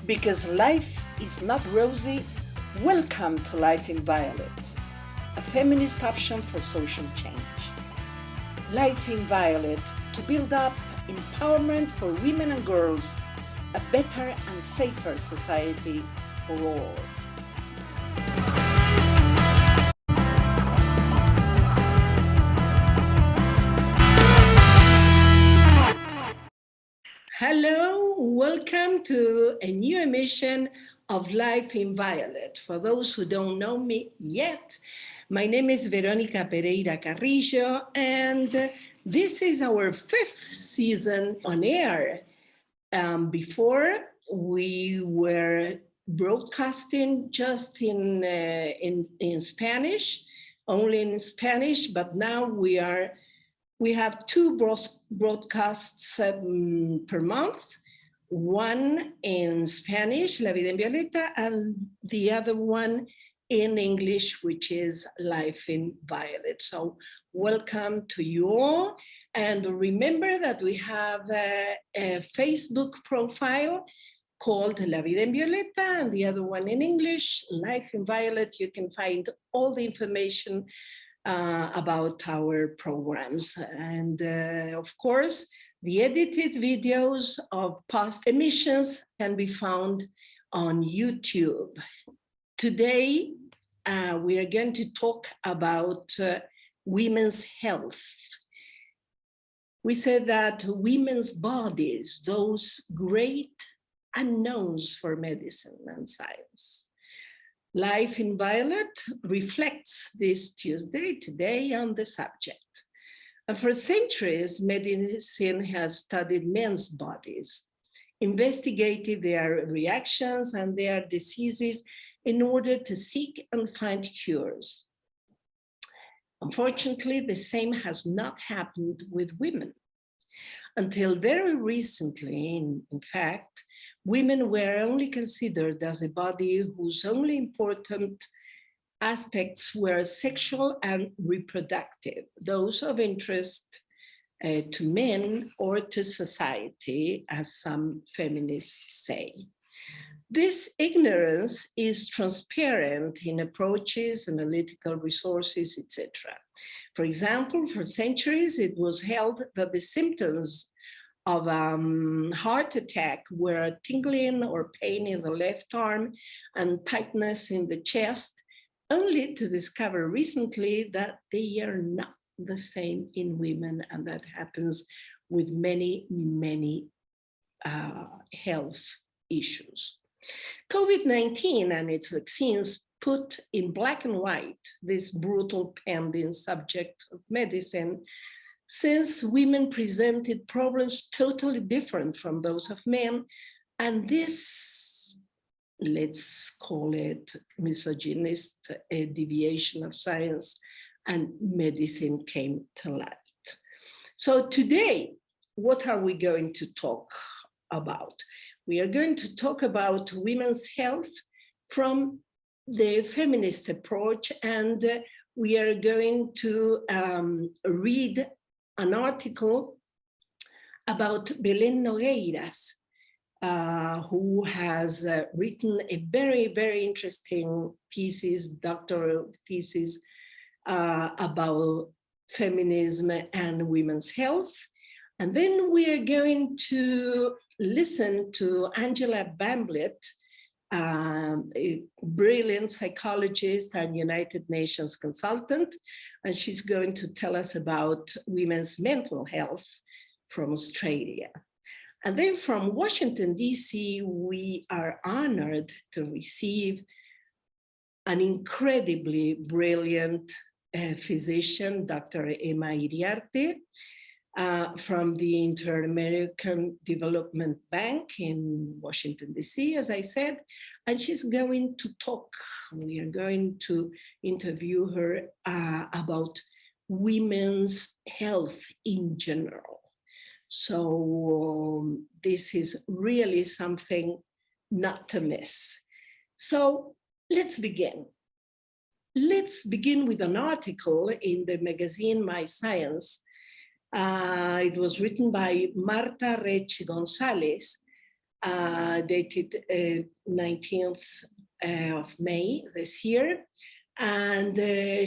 Because life is not rosy, welcome to Life in Violet, a feminist option for social change. Life in Violet to build up empowerment for women and girls, a better and safer society for all. Hello, welcome to a new emission of Life in Violet. For those who don't know me yet, my name is Verónica Pereira Carrillo, and this is our 5th season on air. Before, we were broadcasting just in Spanish, only in Spanish, but now we have 2 broadcasts per month, one in Spanish, La Vida en Violeta, and the other one in English, which is Life in Violet. So welcome to you all. And remember that we have a Facebook profile called La Vida en Violeta, and the other one in English, Life in Violet. You can find all the information about our programs. And of course, the edited videos of past emissions can be found on YouTube. Today, we are going to talk about women's health. We said that women's bodies, those great unknowns for medicine and science. Life in Violet reflects this Tuesday, today, on the subject. And for centuries, medicine has studied men's bodies, investigated their reactions and their diseases in order to seek and find cures. Unfortunately, the same has not happened with women. Until very recently, in fact, women were only considered as a body whose only important aspects were sexual and reproductive, those of interest to men or to society, as some feminists say. This ignorance is transparent in approaches, analytical resources, etc. For example, for centuries, it was held that the symptoms of heart attack were tingling or pain in the left arm and tightness in the chest, only to discover recently that they are not the same in women, and that happens with many, many health issues. COVID-19 and its vaccines put in black and white this brutal pending subject of medicine, since women presented problems totally different from those of men, and this, let's call it misogynist deviation of science and medicine came to light. So today, what are we going to talk about? We are going to talk about women's health from the feminist approach, and we are going to read an article about Belén Nogueiras, who has written a very, very interesting thesis, doctoral thesis, about feminism and women's health. And then we are going to listen to Angela Bamblett, a brilliant psychologist and United Nations consultant, and she's going to tell us about women's mental health from Australia. And then from Washington, D.C., we are honored to receive an incredibly brilliant physician, Dr. Emma Iriarte, from the Inter-American Development Bank in Washington, D.C., as I said, and she's going to talk, we are going to interview her about women's health in general. So this is really something not to miss. So let's begin. Let's begin with an article in the magazine My Science. It was written by Marta Rech Gonzalez, dated 19th of May this year. And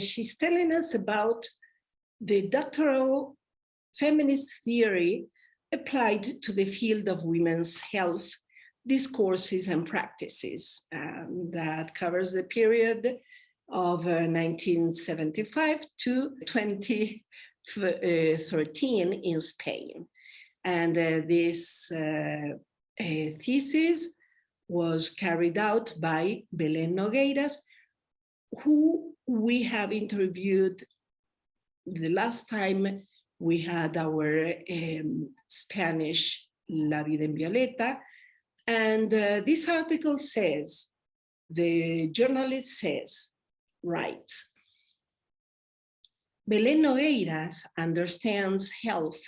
she's telling us about the doctoral feminist theory applied to the field of women's health discourses and practices that covers the period of 1975 to 2013 in Spain. And this thesis was carried out by Belén Nogueiras, who we have interviewed the last time we had our Spanish La Vida en Violeta. And this article says, the journalist says, writes, Belén Nogueiras understands health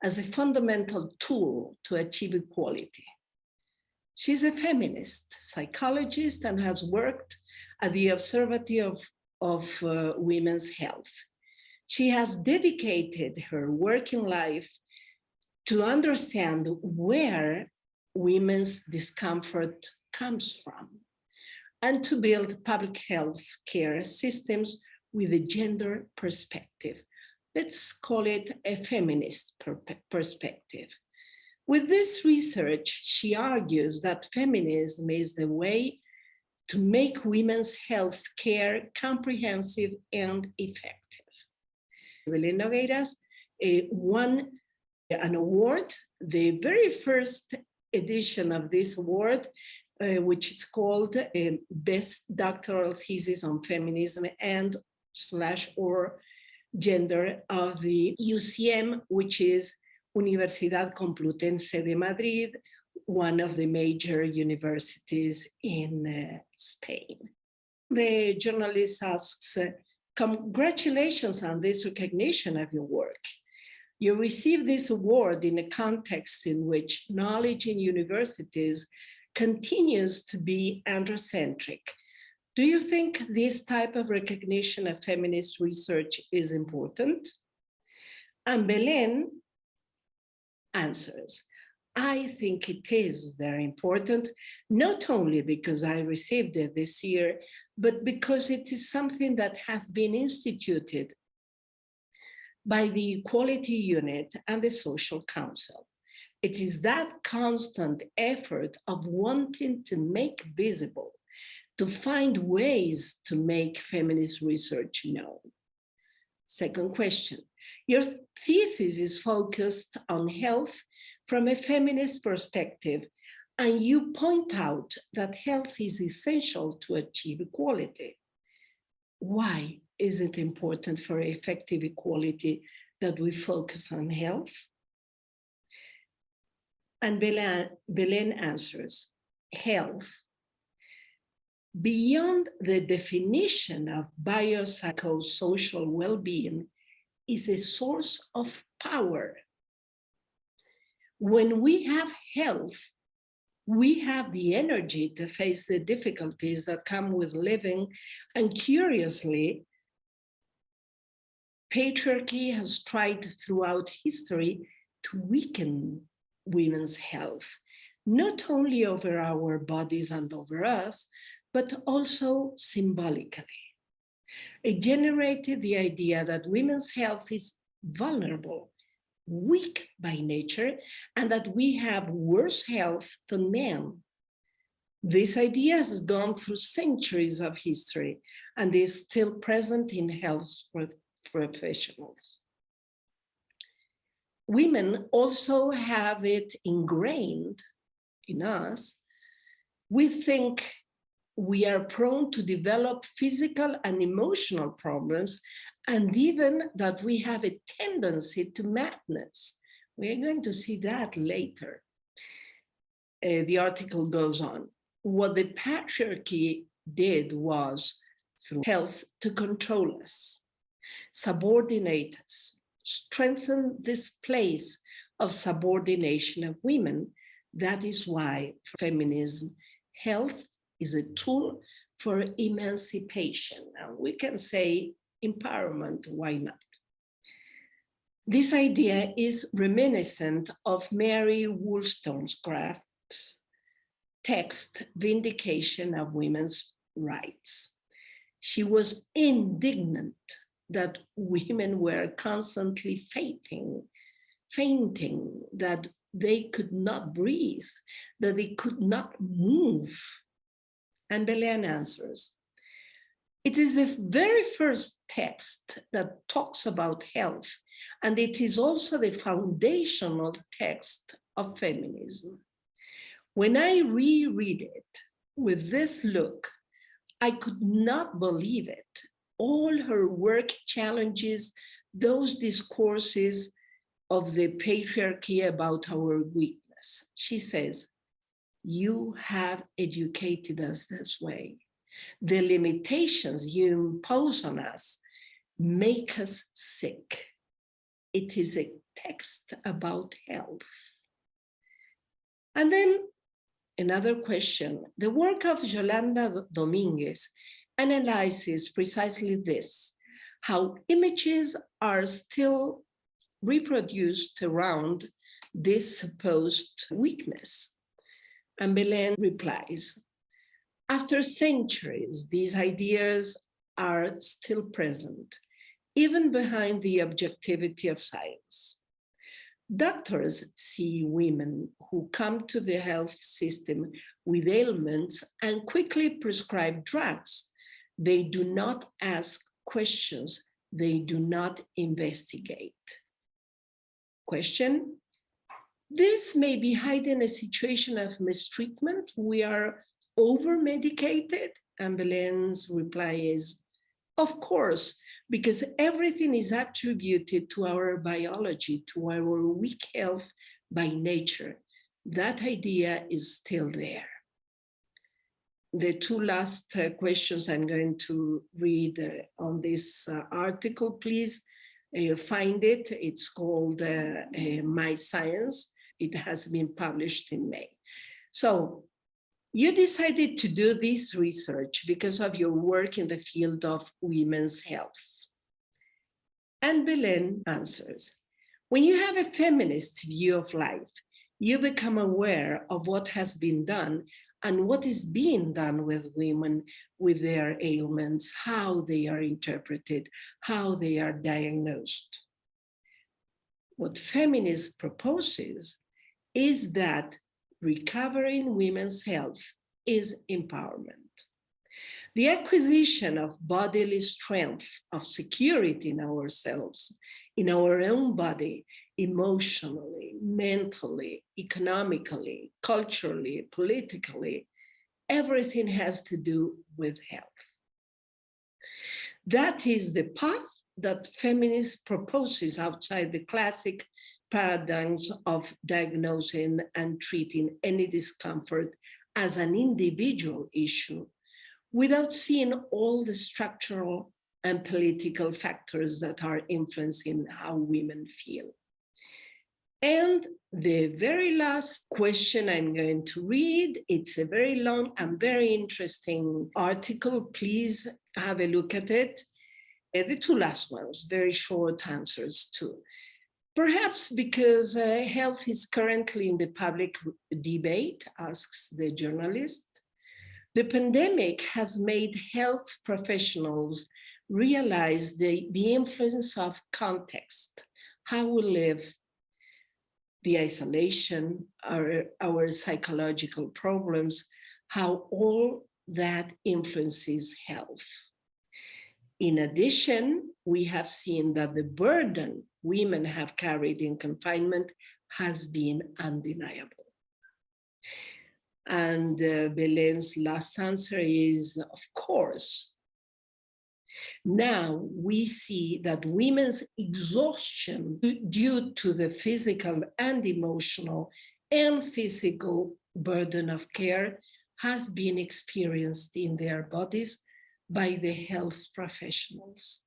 as a fundamental tool to achieve equality. She's a feminist, psychologist, and has worked at the Observatory of Women's Health. She has dedicated her working life to understand where women's discomfort comes from and to build public health care systems with a gender perspective. Let's call it a feminist perspective. With this research, she argues that feminism is the way to make women's health care comprehensive and effective. Belén Nogueiras won an award, the very first edition of this award, which is called Best Doctoral Thesis on Feminism and/or Gender of the UCM, which is Universidad Complutense de Madrid, one of the major universities in Spain. The journalist asks, congratulations on this recognition of your work. You received this award in a context in which knowledge in universities continues to be androcentric. Do you think this type of recognition of feminist research is important? And Belén answers, I think it is very important, not only because I received it this year, but because it is something that has been instituted by the Equality Unit and the Social Council. It is that constant effort of wanting to make visible, to find ways to make feminist research known. Second question, your thesis is focused on health from a feminist perspective, and you point out that health is essential to achieve equality. Why is it important for effective equality that we focus on health? And Belén answers, health, beyond the definition of biopsychosocial well-being, is a source of power. When we have health, we have the energy to face the difficulties that come with living, and curiously, patriarchy has tried throughout history to weaken women's health, not only over our bodies and over us, but also symbolically. It generated the idea that women's health is vulnerable, weak by nature, and that we have worse health than men. This idea has gone through centuries of history and is still present in health professionals. Women also have it ingrained in us. We think we are prone to develop physical and emotional problems, and even that we have a tendency to madness. We are going to see that later. The article goes on. What the patriarchy did was, through health, to control us, subordinate us, strengthen this place of subordination of women. That is why for feminism, health is a tool for emancipation. Now we can say empowerment, why not? This idea is reminiscent of Mary Wollstonecraft's text vindication of women's rights. She was indignant that women were constantly fainting, that they could not breathe, that they could not move. And Belen answers, it is the very first text that talks about health, and it is also the foundational text of feminism. When I reread it with this look, I could not believe it. All her work challenges those discourses of the patriarchy about our weakness. She says, you have educated us this way. The limitations you impose on us make us sick. It is a text about health. And then another question. The work of Yolanda Dominguez analyzes precisely this, how images are still reproduced around this supposed weakness. And Belen replies, after centuries, these ideas are still present, even behind the objectivity of science. Doctors see women who come to the health system with ailments and quickly prescribe drugs. They do not ask questions. They do not investigate. Question, this may be hiding a situation of mistreatment. We are over-medicated? And Belen's reply is, of course, because everything is attributed to our biology, to our weak health by nature. That idea is still there. The two last questions I'm going to read on this article, please find it. It's called My Science. It has been published in May. So you decided to do this research because of your work in the field of women's health. And Belen answers, when you have a feminist view of life, you become aware of what has been done and what is being done with women with their ailments, how they are interpreted, how they are diagnosed. What feminism proposes is that recovering women's health is empowerment. The acquisition of bodily strength, of security in ourselves, in our own body, emotionally, mentally, economically, culturally, politically, everything has to do with health. That is the path that feminism proposes outside the classic paradigms of diagnosing and treating any discomfort as an individual issue, without seeing all the structural and political factors that are influencing how women feel. And the very last question I'm going to read, it's a very long and very interesting article. Please have a look at it. The two last ones, very short answers too. Perhaps because health is currently in the public debate, asks the journalist. The pandemic has made health professionals realize the influence of context, how we live, the isolation, our psychological problems, how all that influences health. In addition, we have seen that the burden women have carried in confinement has been undeniable. And Belen's last answer is, of course. Now we see that women's exhaustion due to the physical and emotional and physical burden of care has been experienced in their bodies by the health professionals.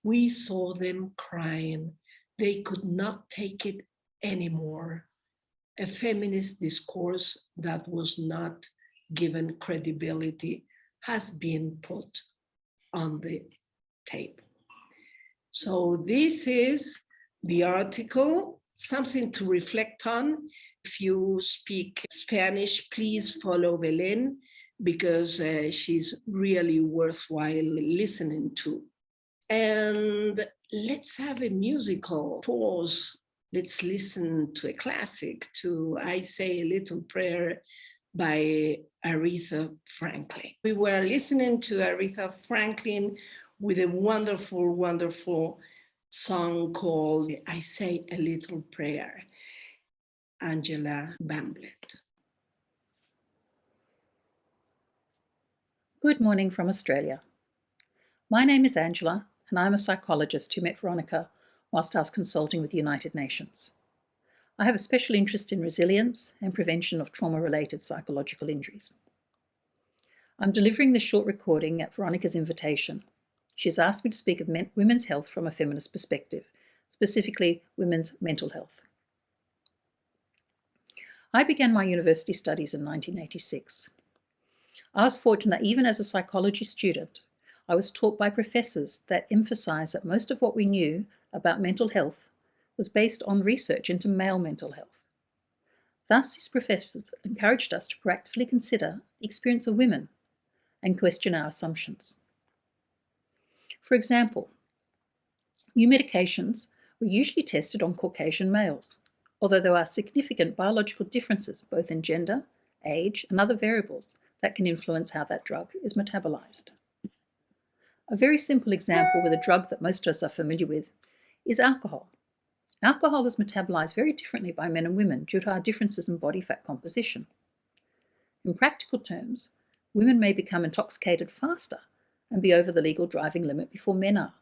We saw them crying. They could not take it anymore. A feminist discourse that was not given credibility has been put on the table. So this is the article, something to reflect on. If you speak Spanish, please follow Belén, because she's really worthwhile listening to. And let's have a musical pause. Let's listen to a classic, to I Say a Little Prayer by Aretha Franklin. We were listening to Aretha Franklin with a wonderful, wonderful song called I Say a Little Prayer, Angela Bamblett. Good morning from Australia. My name is Angela, and I'm a psychologist who met Veronica whilst I was consulting with the United Nations. I have a special interest in resilience and prevention of trauma-related psychological injuries. I'm delivering this short recording at Veronica's invitation. She has asked me to speak of women's health from a feminist perspective, specifically women's mental health. I began my university studies in 1986. I was fortunate that even as a psychology student, I was taught by professors that emphasized that most of what we knew about mental health was based on research into male mental health. Thus, these professors encouraged us to proactively consider the experience of women and question our assumptions. For example, new medications were usually tested on Caucasian males, although there are significant biological differences both in gender, age, and other variables that can influence how that drug is metabolized. A very simple example with a drug that most of us are familiar with is alcohol. Alcohol is metabolized very differently by men and women due to our differences in body fat composition. In practical terms, women may become intoxicated faster and be over the legal driving limit before men are.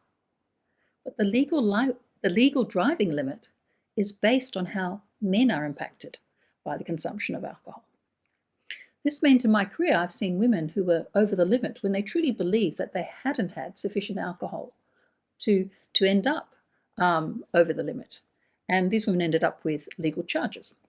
But the legal driving limit is based on how men are impacted by the consumption of alcohol. This meant in my career I've seen women who were over the limit when they truly believed that they hadn't had sufficient alcohol to end up over the limit. And these women ended up with legal charges.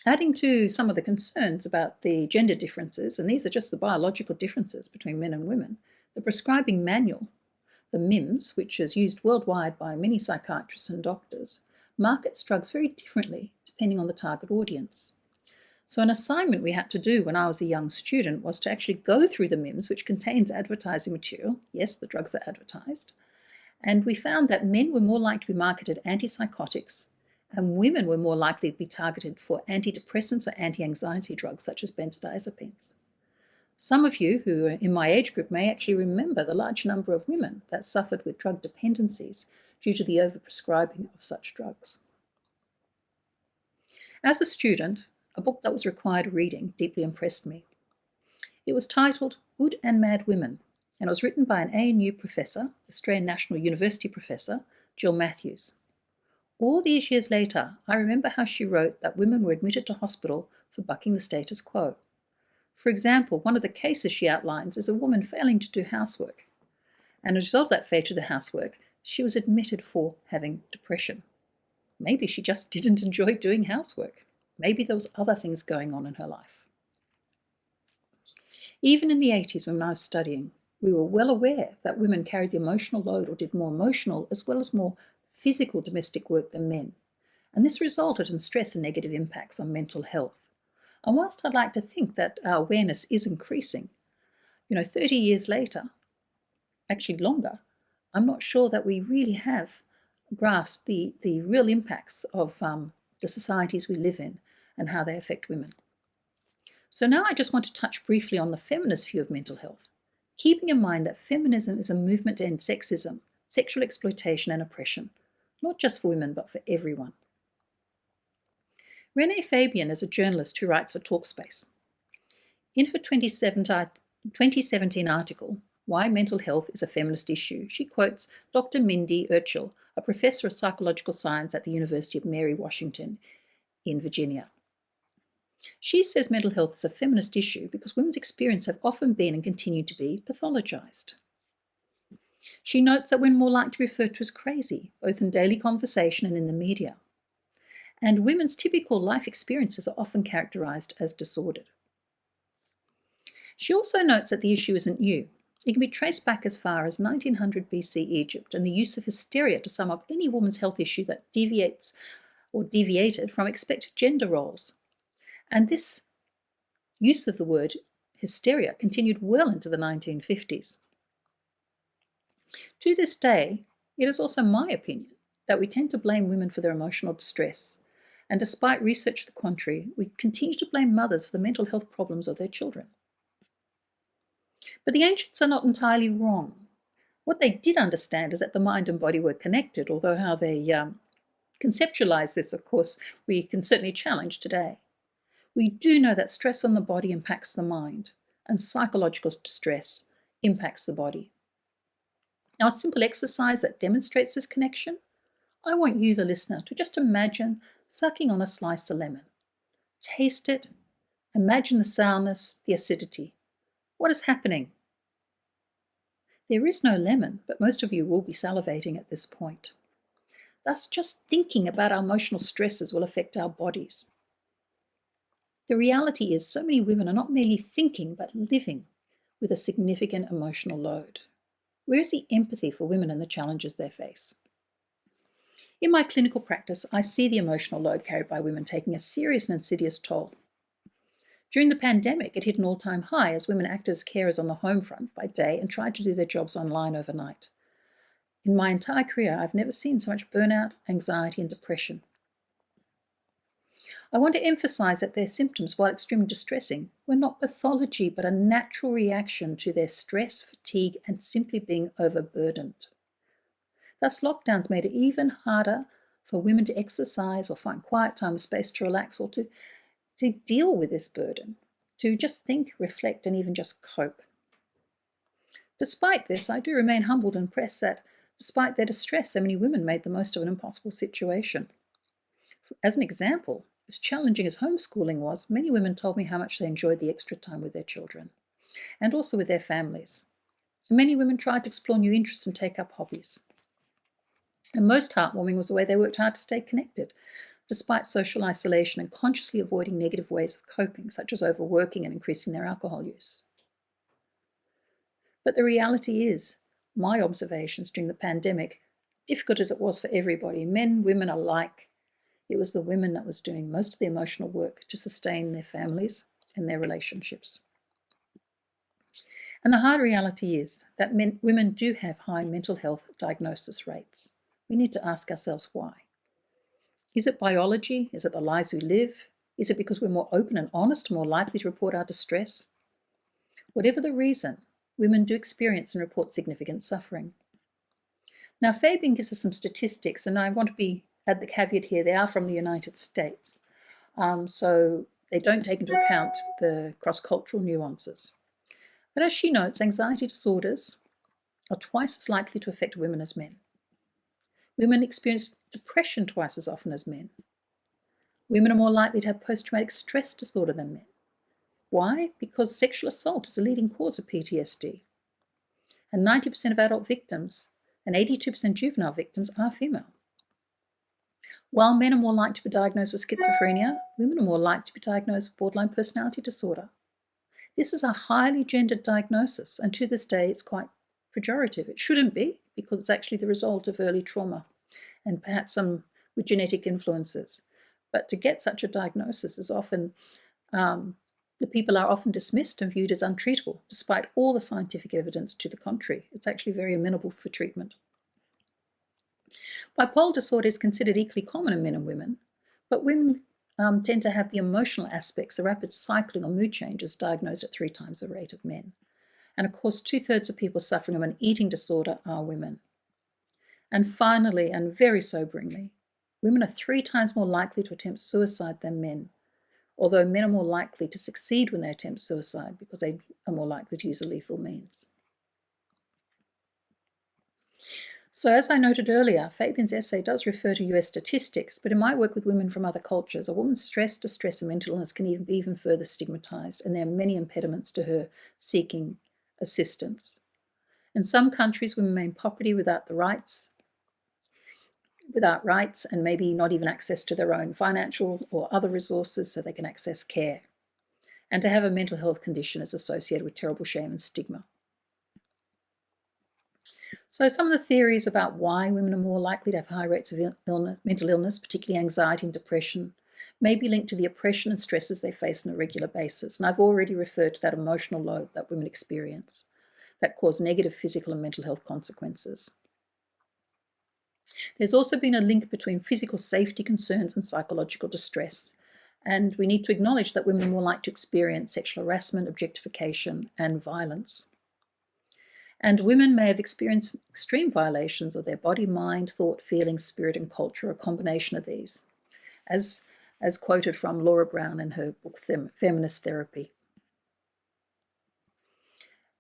Adding to some of the concerns about the gender differences, and these are just the biological differences between men and women, the prescribing manual, the MIMS, which is used worldwide by many psychiatrists and doctors, markets drugs very differently depending on the target audience. So an assignment we had to do when I was a young student was to actually go through the MIMS, which contains advertising material. Yes, the drugs are advertised. And we found that men were more likely to be marketed antipsychotics, and women were more likely to be targeted for antidepressants or anti-anxiety drugs such as benzodiazepines. Some of you who are in my age group may actually remember the large number of women that suffered with drug dependencies due to the overprescribing of such drugs. As a student, a book that was required reading deeply impressed me. It was titled Good and Mad Women, and it was written by an ANU professor, Australian National University professor, Jill Matthews. All these years later, I remember how she wrote that women were admitted to hospital for bucking the status quo. For example, one of the cases she outlines is a woman failing to do housework. And as a result of that failure to do housework, she was admitted for having depression. Maybe she just didn't enjoy doing housework. Maybe there was other things going on in her life. Even in the 80s when I was studying, we were well aware that women carried the emotional load or did more emotional as well as more physical domestic work than men. And this resulted in stress and negative impacts on mental health. And whilst I'd like to think that our awareness is increasing, 30 years later, actually longer, I'm not sure that we really have grasped the real impacts of the societies we live in and how they affect women. So now I just want to touch briefly on the feminist view of mental health, keeping in mind that feminism is a movement to end sexism, sexual exploitation and oppression, not just for women but for everyone. Renee Fabian is a journalist who writes for Talkspace. In her 2017 article, Why Mental Health is a Feminist Issue, she quotes Dr. Mindy Urchel, a professor of psychological science at the University of Mary Washington in Virginia. She says mental health is a feminist issue because women's experiences have often been and continue to be pathologized. She notes that we're more likely to be referred to as crazy, both in daily conversation and in the media. And women's typical life experiences are often characterized as disordered. She also notes that the issue isn't new. It can be traced back as far as 1900 BC Egypt and the use of hysteria to sum up any woman's health issue that deviates or deviated from expected gender roles. And this use of the word hysteria continued well into the 1950s. To this day, it is also my opinion that we tend to blame women for their emotional distress. And despite research to the contrary, we continue to blame mothers for the mental health problems of their children. But the ancients are not entirely wrong. What they did understand is that the mind and body were connected, although how they conceptualize this, of course, we can certainly challenge today. We do know that stress on the body impacts the mind, and psychological distress impacts the body. Now, a simple exercise that demonstrates this connection, I want you, the listener, to just imagine sucking on a slice of lemon. Taste it, imagine the sourness, the acidity. What is happening? There is no lemon, but most of you will be salivating at this point. Thus, just thinking about our emotional stresses will affect our bodies. The reality is so many women are not merely thinking, but living with a significant emotional load. Where is the empathy for women and the challenges they face? In my clinical practice, I see the emotional load carried by women taking a serious and insidious toll. During the pandemic, it hit an all-time high as women acted as carers on the home front by day and tried to do their jobs online overnight. In my entire career, I've never seen so much burnout, anxiety, and depression. I want to emphasize that their symptoms, while extremely distressing, were not pathology, but a natural reaction to their stress, fatigue, and simply being overburdened. Thus, lockdowns made it even harder for women to exercise or find quiet time or space to relax or to deal with this burden, to just think, reflect, and even just cope. Despite this, I do remain humbled and impressed that, despite their distress, so many women made the most of an impossible situation. As an example, as challenging as homeschooling was, many women told me how much they enjoyed the extra time with their children, and also with their families. And many women tried to explore new interests and take up hobbies. And most heartwarming was the way they worked hard to stay connected, despite social isolation and consciously avoiding negative ways of coping, such as overworking and increasing their alcohol use. But the reality is, my observations during the pandemic, difficult as it was for everybody, men, women alike, it was the women that was doing most of the emotional work to sustain their families and their relationships. And the hard reality is that women do have high mental health diagnosis rates. We need to ask ourselves why. Is it biology? Is it the lives we live? Is it because we're more open and honest, more likely to report our distress? Whatever the reason, women do experience and report significant suffering. Now, Fabian gives us some statistics, and I want to add the caveat here, they are from the United States, so they don't take into account the cross-cultural nuances. But as she notes, anxiety disorders are twice as likely to affect women as men. Women experience depression twice as often as men. Women are more likely to have post-traumatic stress disorder than men. Why? Because sexual assault is a leading cause of PTSD. And 90% of adult victims and 82% juvenile victims are female. While men are more likely to be diagnosed with schizophrenia, women are more likely to be diagnosed with borderline personality disorder. This is a highly gendered diagnosis, and to this day it's quite pejorative. It shouldn't be, because it's actually the result of early trauma and perhaps some with genetic influences. But to get such a diagnosis is often, the people are often dismissed and viewed as untreatable, despite all the scientific evidence to the contrary. It's actually very amenable for treatment. Bipolar disorder is considered equally common in men and women, but women tend to have the emotional aspects, the rapid cycling or mood changes, diagnosed at 3 times the rate of men. And of course, 2/3 of people suffering from an eating disorder are women. And finally, and very soberingly, women are 3 times more likely to attempt suicide than men, although men are more likely to succeed when they attempt suicide because they are more likely to use a lethal means. So as I noted earlier, Fabian's essay does refer to US statistics, but in my work with women from other cultures, a woman's stress, distress, and mental illness can be even further stigmatized, and there are many impediments to her seeking assistance. In some countries, women remain poverty without rights, and maybe not even access to their own financial or other resources so they can access care. And to have a mental health condition is associated with terrible shame and stigma. So some of the theories about why women are more likely to have high rates of mental illness, particularly anxiety and depression, may be linked to the oppression and stresses they face on a regular basis. And I've already referred to that emotional load that women experience that cause negative physical and mental health consequences. There's also been a link between physical safety concerns and psychological distress. And we need to acknowledge that women are more likely to experience sexual harassment, objectification, and violence. And women may have experienced extreme violations of their body, mind, thought, feelings, spirit, and culture, a combination of these, as quoted from Laura Brown in her book Feminist Therapy.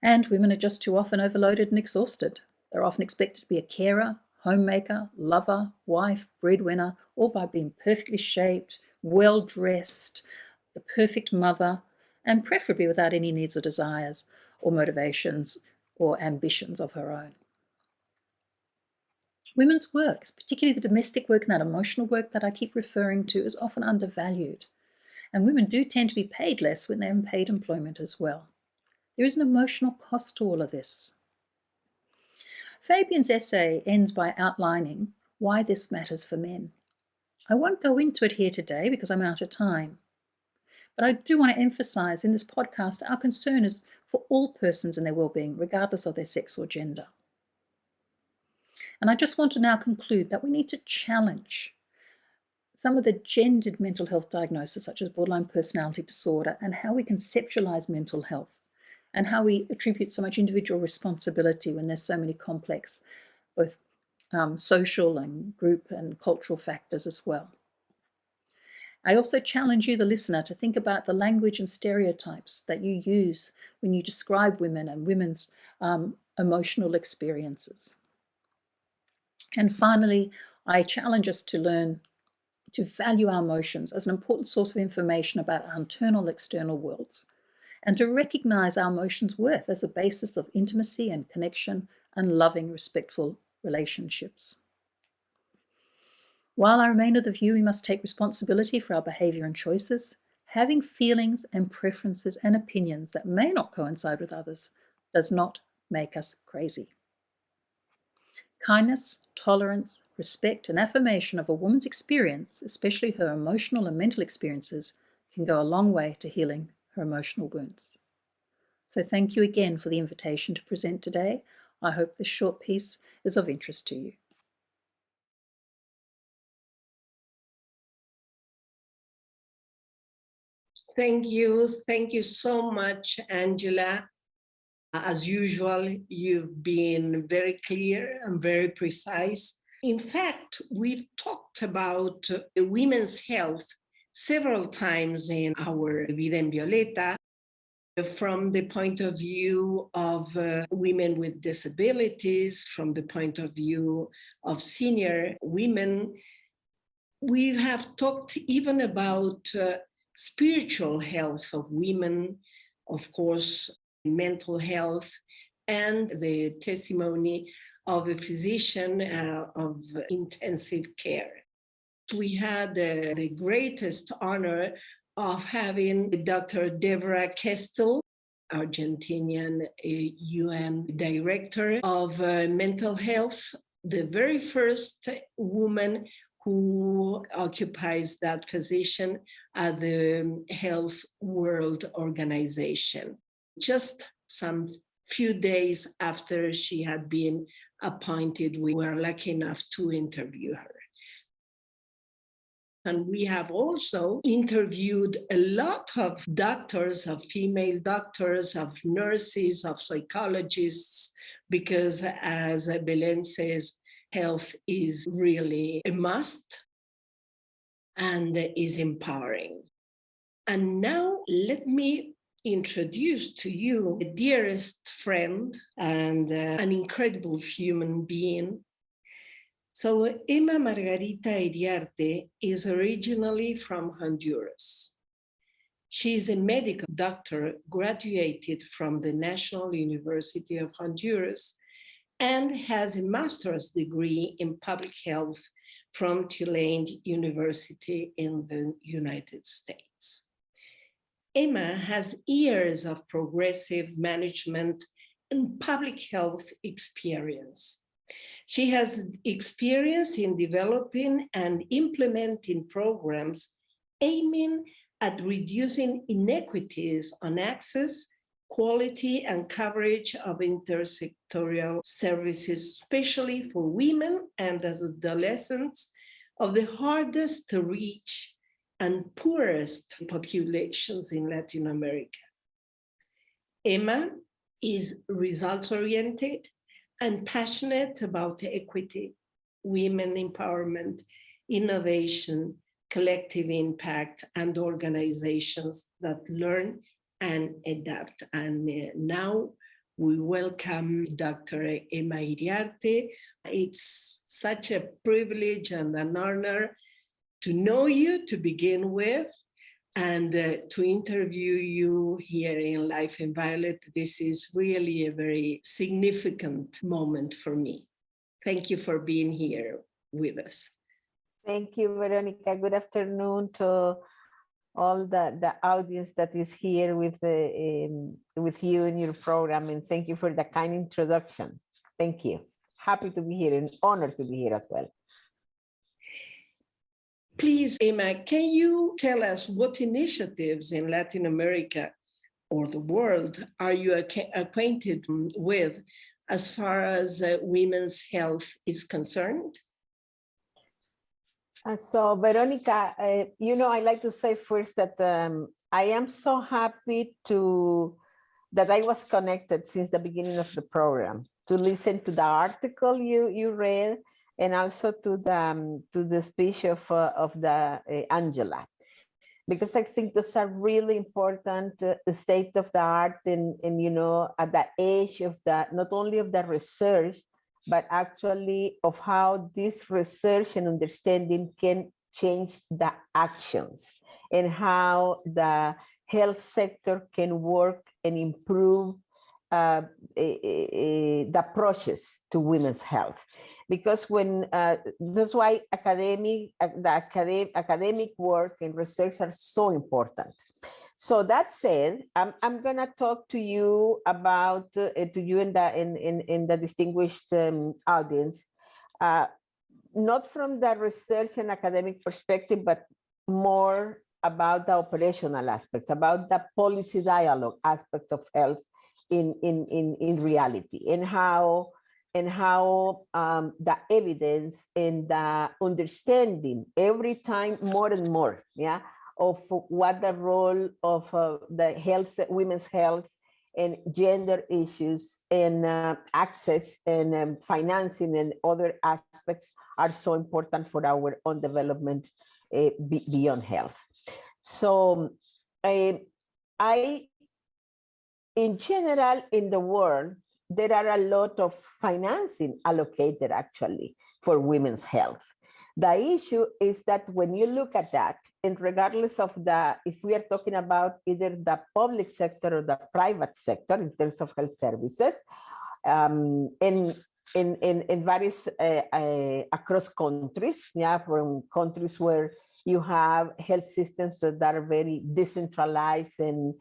And women are just too often overloaded and exhausted. They're often expected to be a carer, homemaker, lover, wife, breadwinner, all by being perfectly shaped, well-dressed, the perfect mother, and preferably without any needs or desires or motivations or ambitions of her own. Women's work, particularly the domestic work and that emotional work that I keep referring to, is often undervalued. And women do tend to be paid less when they're in paid employment as well. There is an emotional cost to all of this. Fabian's essay ends by outlining why this matters for men. I won't go into it here today because I'm out of time. But I do want to emphasize in this podcast our concern is for all persons and their well-being, regardless of their sex or gender. And I just want to now conclude that we need to challenge some of the gendered mental health diagnoses, such as borderline personality disorder, and how we conceptualize mental health, and how we attribute so much individual responsibility when there's so many complex, both social and group and cultural factors as well. I also challenge you, the listener, to think about the language and stereotypes that you use when you describe women and women's emotional experiences. And finally, I challenge us to learn to value our emotions as an important source of information about our internal and external worlds, and to recognize our emotions' worth as a basis of intimacy and connection and loving, respectful relationships. While I remain of the view we must take responsibility for our behavior and choices, having feelings and preferences and opinions that may not coincide with others does not make us crazy. Kindness, tolerance, respect, and affirmation of a woman's experience, especially her emotional and mental experiences, can go a long way to healing her emotional wounds. So thank you again for the invitation to present today. I hope this short piece is of interest to you. Thank you. Thank you so much, Angela. As usual, you've been very clear and very precise. In fact, we've talked about women's health several times in our VIDA and VIOLETA from the point of view of women with disabilities, from the point of view of senior women. We have talked even about spiritual health of women, of course, mental health, and the testimony of a physician of intensive care. We had the greatest honor of having Dr. Deborah Kestel, Argentinian UN Director of Mental Health, the very first woman who occupies that position at the Health World Organization. Just some few days after she had been appointed, we were lucky enough to interview her. And we have also interviewed a lot of doctors, of female doctors, of nurses, of psychologists, because as Belen says, health is really a must and is empowering. And now let me introduce to you the dearest friend and an incredible human being. So Emma Margarita Iriarte is originally from Honduras. She is a medical doctor graduated from the National University of Honduras and has a master's degree in public health from Tulane University in the United States. Emma has years of progressive management and public health experience. She has experience in developing and implementing programs aiming at reducing inequities on access, quality, and coverage of intersectoral services, especially for women and adolescents of the hardest to reach and poorest populations in Latin America. Emma is results-oriented and passionate about equity, women empowerment, innovation, collective impact, and organizations that learn and adapt. And now we welcome Dr. Emma Iriarte. It's such a privilege and an honor to know you to begin with, and to interview you here in Life in Violet. This is really a very significant moment for me. Thank you for being here with us. Thank you, Veronica. Good afternoon to all the audience that is here with you in your program, and thank you for the kind introduction. Thank you. Happy to be here and honored to be here as well. Please, Emma, can you tell us what initiatives in Latin America or the world are you acquainted with as far as women's health is concerned? So, Veronica, I like to say first that I am so happy that I was connected since the beginning of the program, to listen to the article you read, and also to the speech of Angela, because I think those are really important state of the art, and at the age of not only of the research, but actually of how this research and understanding can change the actions, and how the health sector can work and improve the approaches to women's health. Because that's why academic work and research are so important. So that said, I'm gonna talk to you about in the distinguished audience, not from the research and academic perspective, but more about the operational aspects, about the policy dialogue aspects of health in reality, and how the evidence and the understanding every time more and more, of what the role of the health, women's health, and gender issues, and access, and financing, and other aspects are so important for our own development beyond health. So in general, in the world, there are a lot of financing allocated actually for women's health. The issue is that when you look at that, and regardless of if we are talking about either the public sector or the private sector in terms of health services, in various across countries, from countries where you have health systems that are very decentralized and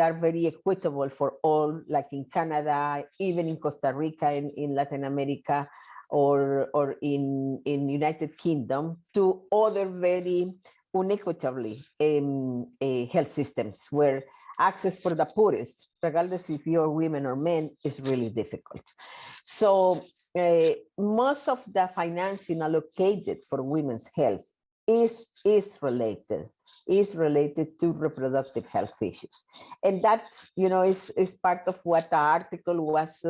are very equitable for all, like in Canada, even in Costa Rica, in Latin America, or in United Kingdom, to other very unequitably health systems where access for the poorest, regardless if you're women or men, is really difficult. So most of the financing allocated for women's health is related to reproductive health issues, and that is part of what the article was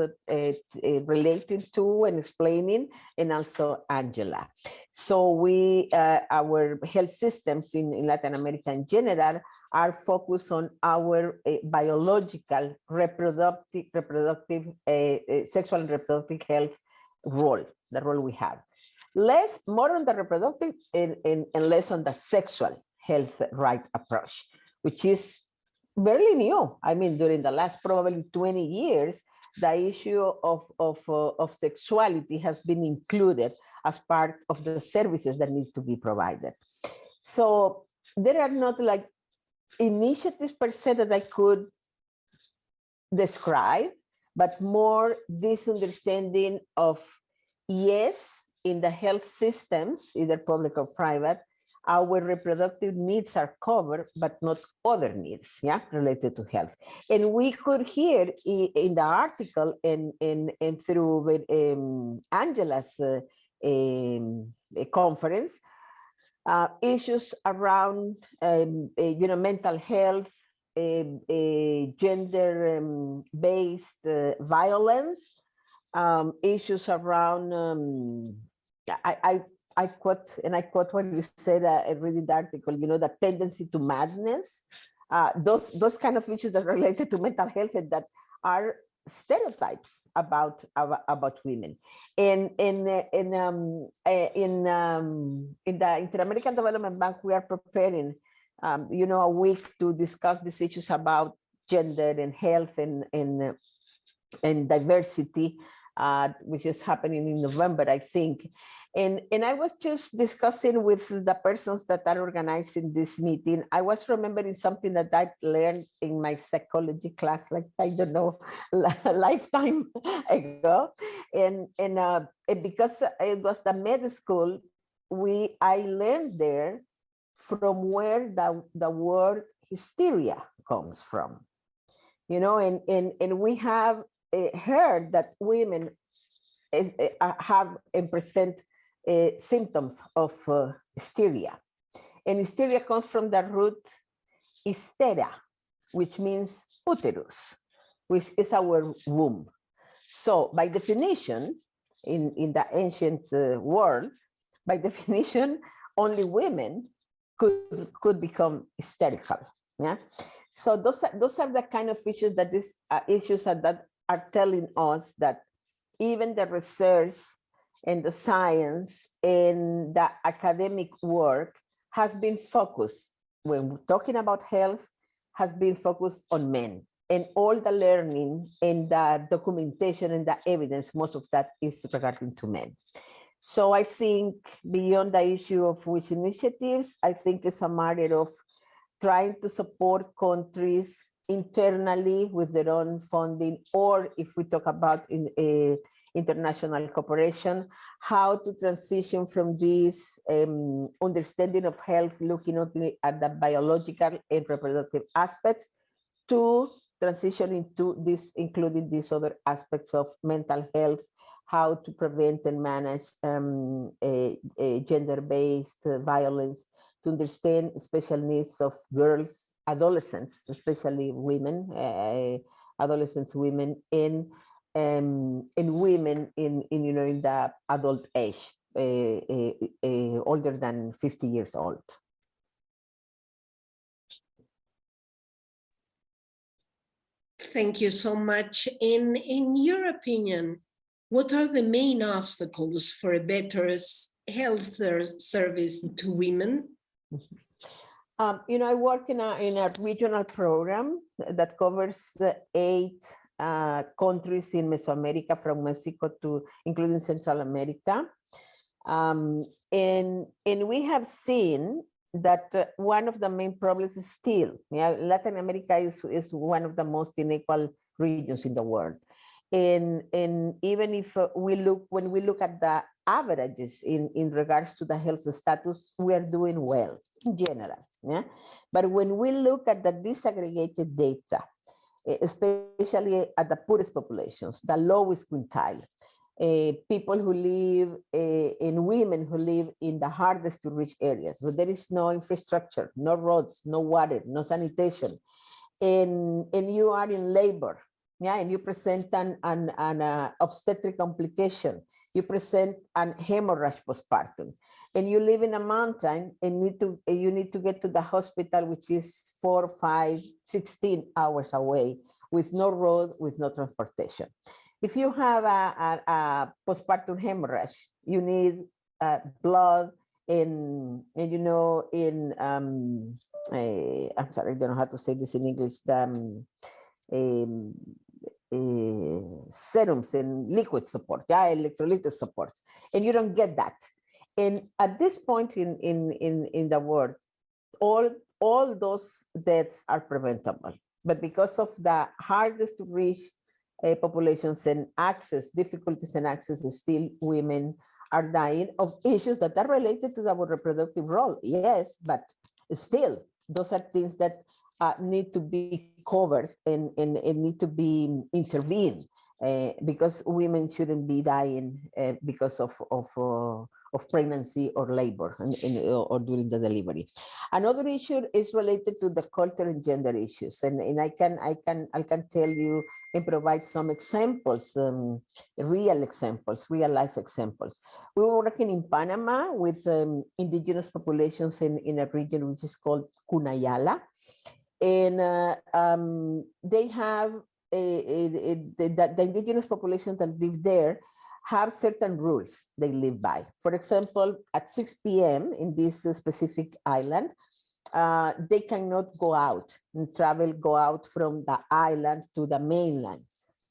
related to and explaining, and also Angela. So our health systems in Latin America in general are focused on our biological reproductive sexual and reproductive health role, the role we have. More on the reproductive and less on the sexual health right approach, which is very new. I mean, during the last probably 20 years, the issue of sexuality has been included as part of the services that needs to be provided. So there are not like initiatives per se that I could describe, but more this understanding of yes, in the health systems, either public or private, our reproductive needs are covered, but not other needs, yeah, related to health. And we could hear in the article and through Angela's conference, issues around, mental health, gender-based violence, issues around, I quote what you said, I read the article, the tendency to madness, those kind of issues that are related to mental health and that are stereotypes about women. In the Inter-American Development Bank, we are preparing, a week to discuss these issues about gender and health and diversity, which is happening in November, I think. And I was just discussing with the persons that are organizing this meeting. I was remembering something that I learned in my psychology class, like, I don't know, a lifetime ago. And because it was the med school, I learned there from where the word hysteria comes from. And we have heard that women have and present symptoms of hysteria. And hysteria comes from the root hystera, which means uterus, which is our womb. So by definition, in the ancient world, by definition, only women could become hysterical. Yeah. So those are the kind of issues that these issues that are telling us that even the research and the science and the academic work has been focused, when we're talking about health, has been focused on men. And all the learning and the documentation and the evidence, most of that is regarding to men. So I think beyond the issue of which initiatives, I think it's a matter of trying to support countries internally with their own funding, or if we talk about international cooperation, how to transition from this understanding of health, looking at the biological and reproductive aspects, to transition into this, including these other aspects of mental health, how to prevent and manage gender-based violence, to understand special needs of girls, adolescents, especially women, adolescents, women, and women in the adult age, older than 50 years old. Thank you so much. In your opinion, what are the main obstacles for a better health service to women? I work in a regional program that covers 8 countries in Mesoamérica, from Mexico to including Central America. And we have seen that one of the main problems is still, Latin America is one of the most unequal regions in the world. And even if when we look at the averages in regards to the health status, we are doing well in general. Yeah? But when we look at the disaggregated data, especially at the poorest populations, the lowest quintile, people who live and women who live in the hardest to reach areas where there is no infrastructure, no roads, no water, no sanitation, and you are in labor, and you present an obstetric complication, you present an hemorrhage postpartum, and you live in a mountain and you need to get to the hospital, which is 4, 5, 16 hours away, with no road, with no transportation. If you have a postpartum hemorrhage, you need blood I'm sorry, I don't know how to say this in English, serums and liquid support, electrolytic supports, and you don't get that. And at this point in the world, all those deaths are preventable. But because of the hardest to reach populations and access, difficulties and access, still women are dying of issues that are related to our reproductive role. Yes, but still, those are things that need to be covered and need to be intervened, because women shouldn't be dying because of pregnancy or labor or during the delivery. Another issue is related to the culture and gender issues, and I can tell you and provide some examples, real examples, real life examples. We were working in Panama with indigenous populations in a region which is called Cunayala, and they have the indigenous populations that live there have certain rules they live by. For example, at 6 p.m. in this specific island, they cannot go out and go out from the island to the mainland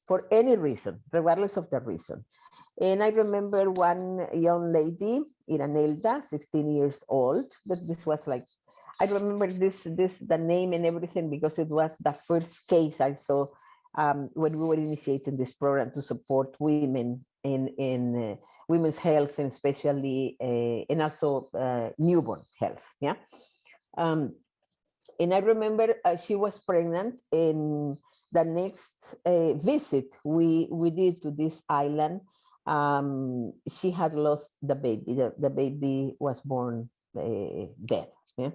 for any reason, regardless of the reason. And I remember one young lady, Iranelda, 16 years old, that this was like, I remember the name and everything because it was the first case I saw when we were initiating this program to support women in women's health, and especially and also newborn health. Yeah, and I remember she was pregnant. In the next visit we did to this island, she had lost the baby. The baby was born dead. Yeah,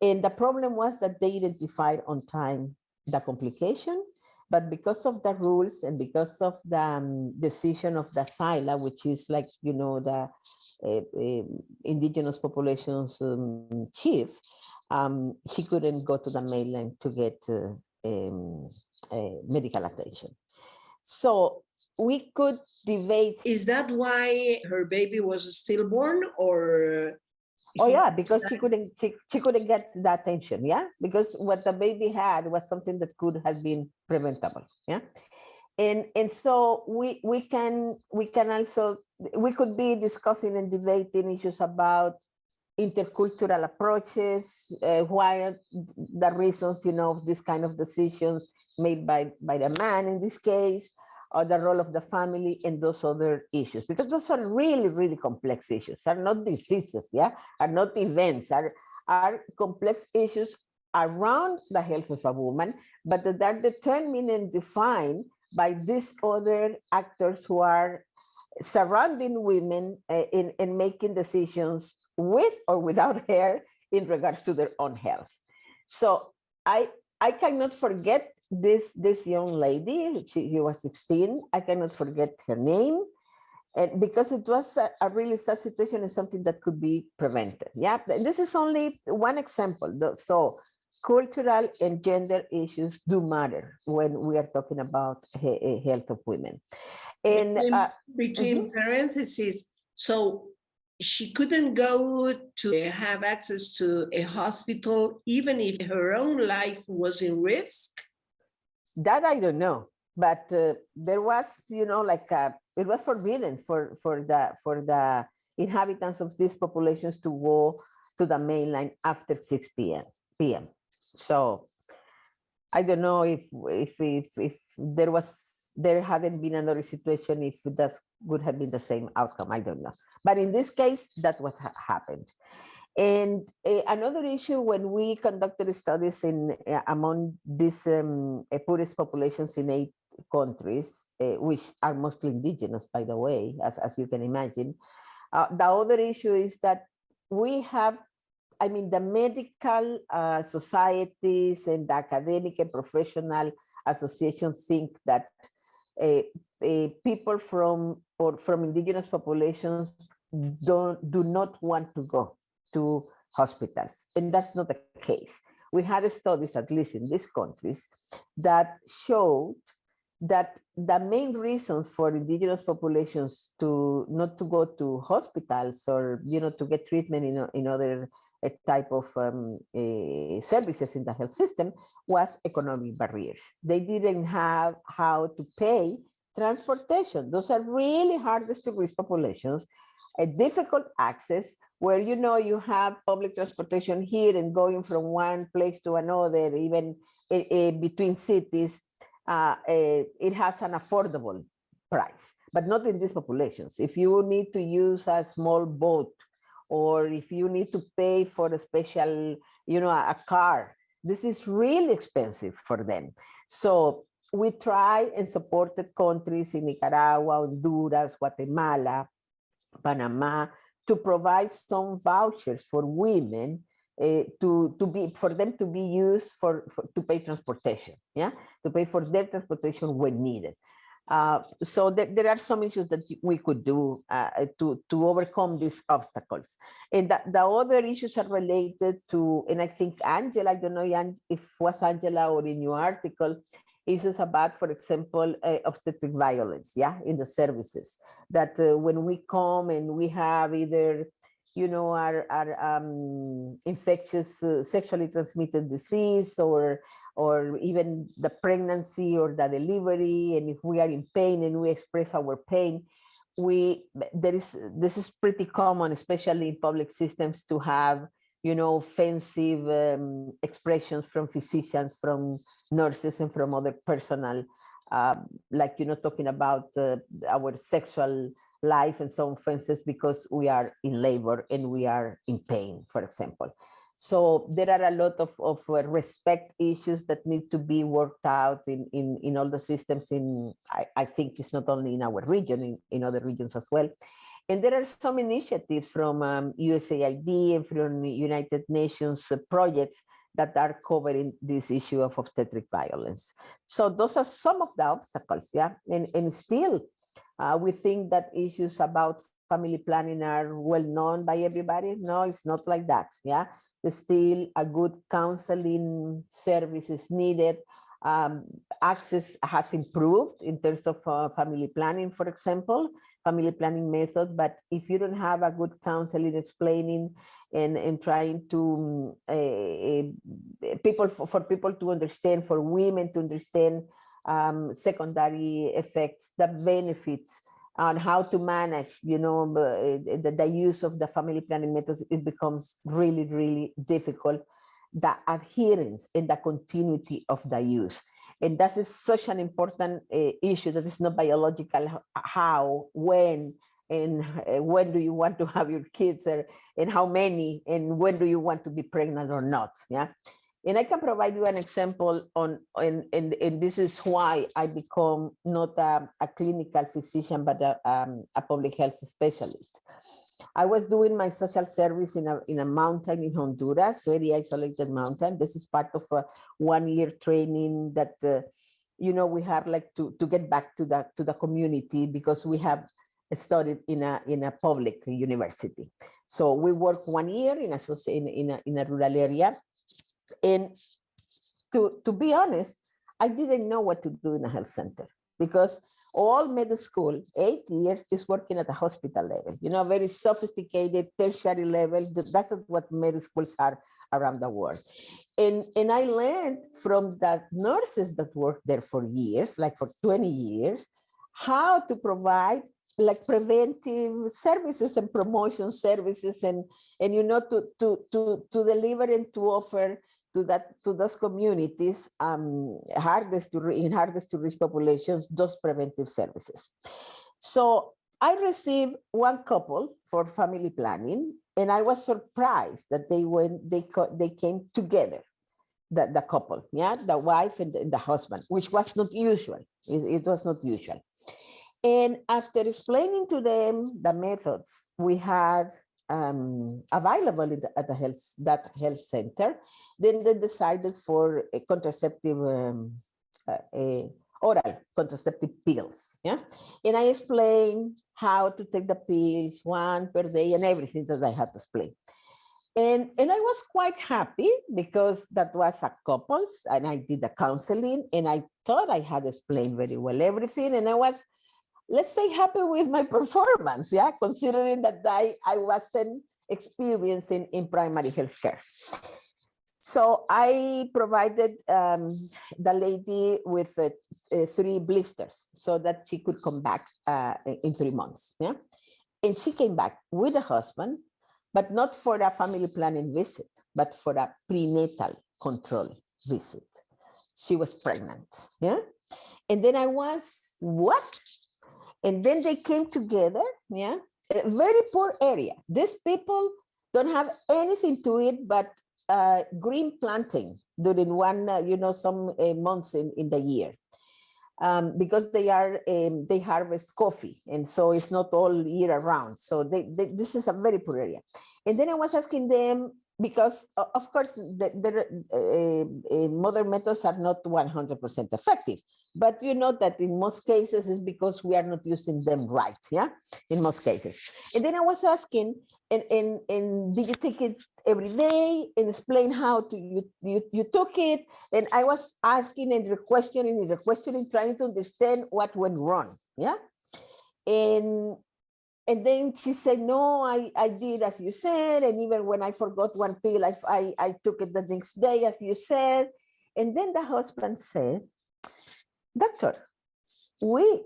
and the problem was that they identified on time the complication. But because of the rules and because of the decision of the SILA, which is like, you know, the indigenous populations chief, she couldn't go to the mainland to get medical attention. So we could debate. Is that why her baby was stillborn, or? Oh yeah, because she couldn't get the attention, yeah, because what the baby had was something that could have been preventable, yeah, and so we could be discussing and debating issues about intercultural approaches, why the reasons, you know, this kind of decisions made by the man in this case, or the role of the family, and those other issues, because those are really, really complex issues, are not diseases, yeah, are not events, are complex issues around the health of a woman, but that are determined and defined by these other actors who are surrounding women in making decisions with or without her in regards to their own health. So I cannot forget this young lady. She was 16. I cannot forget her name, and because it was a really sad situation and something that could be prevented. Yeah, this is only one example. So cultural and gender issues do matter when we are talking about health of women. And between parentheses, so she couldn't go to have access to a hospital even if her own life was in risk? That I don't know, but there was, you know, like it was forbidden for the inhabitants of these populations to go to the mainland after 6 p.m. So I don't know if there hadn't been another situation, if that would have been the same outcome. I don't know, but in this case, that's what happened. And another issue, when we conducted studies among these poorest populations in 8 countries, which are mostly indigenous, by the way, as you can imagine, the other issue is that we have, I mean, the medical societies and the academic and professional associations think that people from indigenous populations do not want to go to hospitals, and that's not the case. We had studies, at least in these countries, that showed that the main reasons for indigenous populations not to go to hospitals or, you know, to get treatment in other type of services in the health system was economic barriers. They didn't have how to pay transportation. Those are really hardest to reach populations, a difficult access, where, you know, you have public transportation here and going from one place to another, even between cities, it has an affordable price, but not in these populations. If you need to use a small boat, or if you need to pay for a special, a car, this is really expensive for them. So we try and support the countries in Nicaragua, Honduras, Guatemala, Panama, to provide some vouchers for women for them to be used to pay transportation, to pay for their transportation when needed. So there are some issues that we could do to overcome these obstacles. And the other issues are related to, and I think Angela, I don't know if it was Angela or in your article, issues about, for example, obstetric violence, in the services. That when we come and we have either, our infectious sexually transmitted disease, or even the pregnancy or the delivery, and if we are in pain and we express our pain, this is pretty common, especially in public systems, to have offensive expressions from physicians, from nurses, and from other personnel, like talking about our sexual life and some offenses because we are in labor and we are in pain, for example. So there are a lot of respect issues that need to be worked out in all the systems. I think it's not only in our region, in other regions as well. And there are some initiatives from USAID and from United Nations projects that are covering this issue of obstetric violence. So those are some of the obstacles, and still we think that issues about family planning are well known by everybody. No, it's not like that, There's still a good counseling service is needed. Access has improved in terms of family planning, for example, family planning method. But if you don't have a good counseling explaining and trying to for people to understand, for women to understand secondary effects, the benefits, on how to manage, the use of the family planning methods, it becomes really, really difficult. The adherence and the continuity of the use. And that is such an important issue that is not biological, how, when, and when do you want to have your kids, and how many, and when do you want to be pregnant or not, And I can provide you an example and this is why I become not a clinical physician, but a public health specialist. I was doing my social service in a mountain in Honduras, very isolated mountain. This is part of a 1-year training that, we have like to get back to the community, because we have studied in a public university. So we work 1 year in a rural area. And to be honest, I didn't know what to do in a health center, because all med school, 8 years, is working at the hospital level, very sophisticated tertiary level. That's what med schools are around the world. And I learned from the nurses that worked there for years, like for 20 years, how to provide like preventive services and promotion services, and to deliver and to offer to those communities, hardest to reach populations, those preventive services. So I received one couple for family planning, and I was surprised that they came together, the couple, the wife and the husband, which was not usual. It was not usual. And after explaining to them the methods we had available at that health center, then they decided for a contraceptive, oral contraceptive pills. And I explained how to take the pills, 1 per day, and everything that I had to explain. And I was quite happy, because that was a couples, and I did the counseling, and I thought I had explained very well everything, and I was, let's say, happy with my performance, considering that I wasn't experiencing in primary health care. So I provided the lady with 3 blisters so that she could come back in 3 months. And she came back with a husband, but not for a family planning visit, but for a prenatal control visit. she was pregnant. Yeah. And then I was, what? And then they came together. Yeah. A very poor area. These people don't have anything to eat but green planting during one, some months in the year. Because they harvest coffee, and so it's not all year around. So this is a very poor area. And then I was asking them, because of course the modern methods are not 100% effective, but you know that in most cases it's because we are not using them right, yeah, in most cases. And then I was asking, and did you take it every day, and explain how you took it? And I was asking and questioning, trying to understand what went wrong, yeah. And then she said, no, I did as you said. And even when I forgot one pill, I took it the next day, as you said. And then the husband said, doctor, we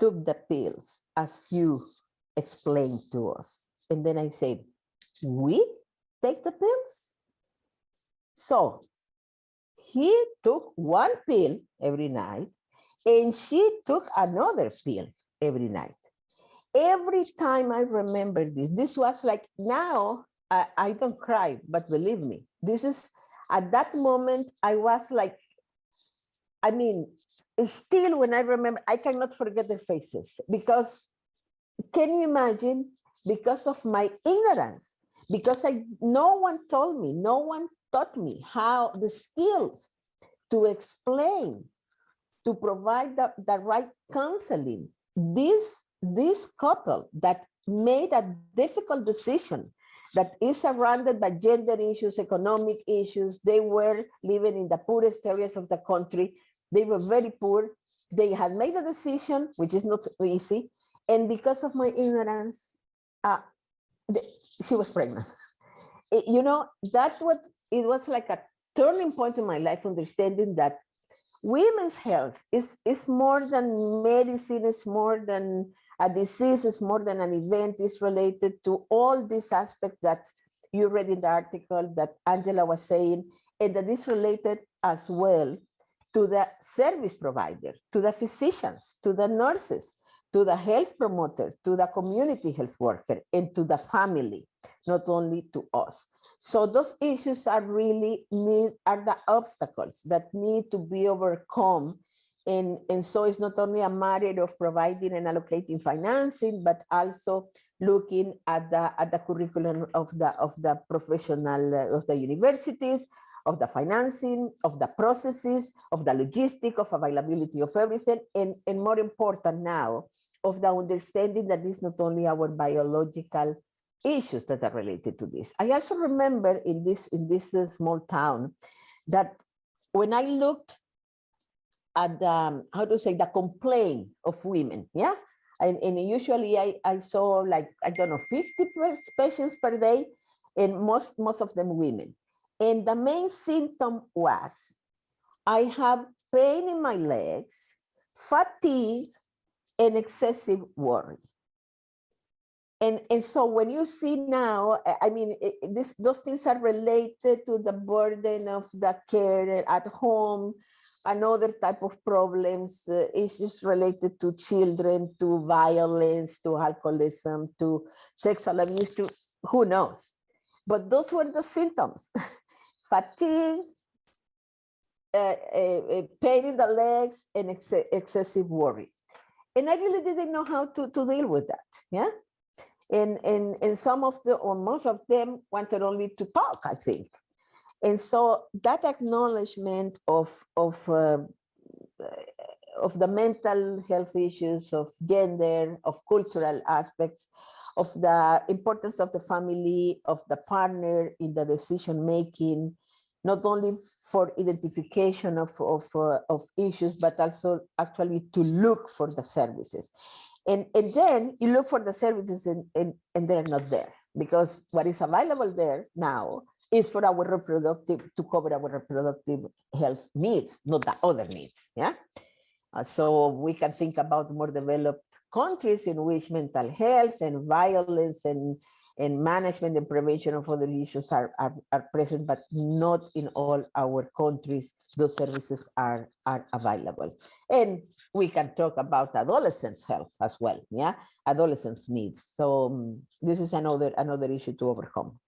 took the pills as you explained to us. And then I said, we take the pills? So he took one pill every night, and she took another pill every night. Every time I remember this was like, now I don't cry, but believe me, this is, at that moment, I was like, I mean, still when I remember, I cannot forget their faces, because can you imagine, because of my ignorance, because no one told me, no one taught me how the skills to explain, to provide the right counseling. This couple that made a difficult decision that is surrounded by gender issues, economic issues. They were living in the poorest areas of the country. They were very poor. They had made a decision, which is not easy. And because of my ignorance, she was pregnant. It was like a turning point in my life, understanding that women's health is more than medicine, is more than a disease, is more than an event, is related to all these aspects that you read in the article that Angela was saying, and that is related as well to the service provider, to the physicians, to the nurses, to the health promoter, to the community health worker, and to the family, not only to us. So those issues are the obstacles that need to be overcome. And so it's not only a matter of providing and allocating financing, but also looking at the curriculum of the professional, of the universities, of the financing, of the processes, of the logistic, of availability of everything, and more important now, of the understanding that it's not only our biological issues that are related to this. I also remember in this small town that when I looked at the complaint of women, yeah, and usually I saw, like, I don't know, 50 patients per day, and most of them women. And the main symptom was, I have pain in my legs, fatigue, and excessive worry. And so when you see now, I mean, those things are related to the burden of the care at home, another type of problems, issues related to children, to violence, to alcoholism, to sexual abuse, to who knows. But those were the symptoms: fatigue, pain in the legs, and excessive worry. And I really didn't know how to deal with that, yeah? And some of them, or most of them, wanted only to talk, I think. And so that acknowledgement of the mental health issues, of gender, of cultural aspects, of the importance of the family, of the partner in the decision making, not only for identification of issues, but also actually to look for the services. And then you look for the services and they're not there, because what is available there now is for our reproductive, to cover our reproductive health needs, not the other needs, yeah? So we can think about more developed countries in which mental health and violence and and management and prevention of other issues are present, but not in all our countries those services are available. And we can talk about adolescents' health as well, yeah, adolescents' needs. So this is another issue to overcome.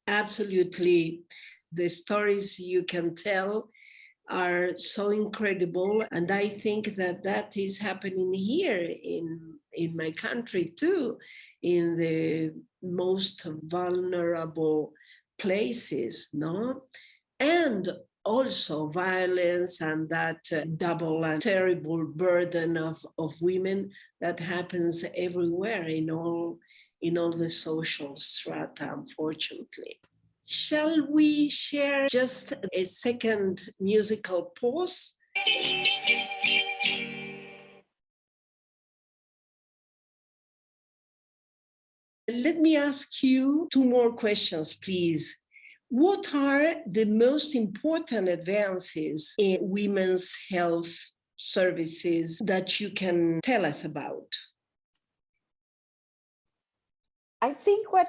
Absolutely. The stories you can tell are so incredible. And I think that is happening here in my country too, in the most vulnerable places, no? And also violence and that double and terrible burden of women that happens everywhere in all the social strata, unfortunately. Shall we share just a second musical pause? Let me ask you two more questions, please. What are the most important advances in women's health services that you can tell us about? I think what